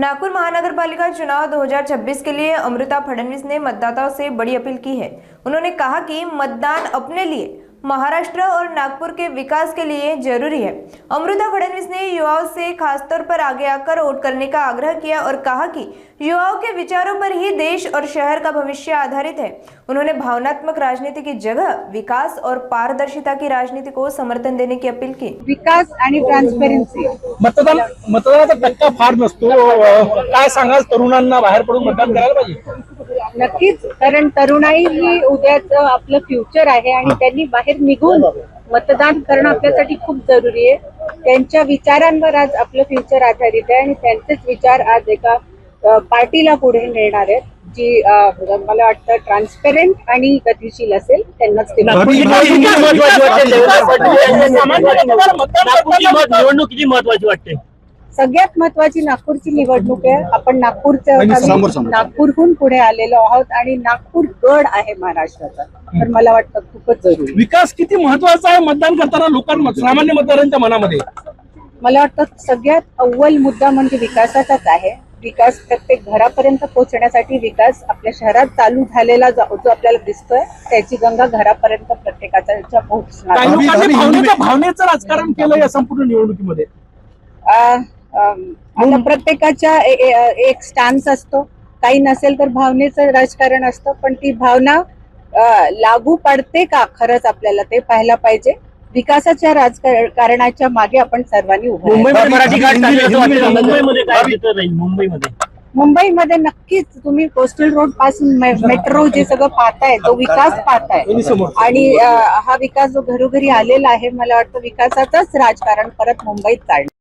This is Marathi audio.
नागपुर महानगरपालिका चुनाव 2026 के लिए अमृता फडणवीस ने मतदाताओं से बड़ी अपील की है। उन्होंने कहा कि मतदान अपने लिए, महाराष्ट्र और नागपुर के विकास के लिए जरूरी है। अमृता फडणवीस ने युवाओं से खासतौर पर आगे आकर वोट करने का आग्रह किया और कहा कि युवाओं के विचारों पर ही देश और शहर का भविष्य आधारित है। उन्होंने भावनात्मक राजनीति की जगह विकास और पारदर्शिता की राजनीति को समर्थन देने की अपील की। विकास आणि ट्रान्सपेरन्सी मतदानाचा टक्का फार नसतो, काय सांगाल तरुणांना बाहेर पडून मतदान करायला पाहिजे? नक्कीच, कारण तरुणाई ही उद्याचं आपलं फ्युचर आहे आणि त्यांनी बाहेर निघून मतदान करणं आपल्यासाठी खूप जरुरी आहे। त्यांच्या विचारांवर आज आपलं फ्युचर आधारित आहे आणि त्यांचेच विचार आज एका पार्टीला पुढे नेणार आहेत, जी मला वाटतं ट्रान्सपेरंट आणि गतिशील असेल, त्यांनाच ते निवडणूक किती महत्वाची वाटते? सगळ्यात महत्वाची नागपूरची निवडणूक आहे। आपण नागपूरहून पुढे आलेलो आहोत आणि नागपूर गड आहे महाराष्ट्राचा, तर मला वाटतं खूपच जरुरी। विकास किती महत्वाचा आहे मतदान करताना लोकांना, सामान्य मतदारांच्या मनामध्ये? मला वाटतं सगळ्यात अव्वल मुद्दा म्हणजे विकासाचाच आहे। विकास प्रत्येक घरापर्यंत पोहोचण्यासाठी विकास आपल्या शहरात चालू झालेला जो आपल्याला दिसतोय, त्याची गंगा घरापर्यंत प्रत्येकाच्या पोहोचणार। भावनेचं राजकारण केलं या संपूर्ण निवडणुकीमध्ये। आता प्रत्येकाच्या एक स्टॅन्स असतो, काही नसेल तर भावनेचं राजकारण असतं, पण ती भावना लागू पडते का खरंच आपल्याला ते पाहायला पाहिजे। विकासाच्या राजकारणाच्या मागे आपण सर्वांनी मुंबईमध्ये नक्कीच तुम्ही कोस्टल रोड पासून मेट्रो जे सगळं पाहताय, तो विकास पाहताय आणि हा विकास जो घरोघरी आलेला आहे, मला वाटतं विकासाचंच राजकारण परत मुंबईत चालणार।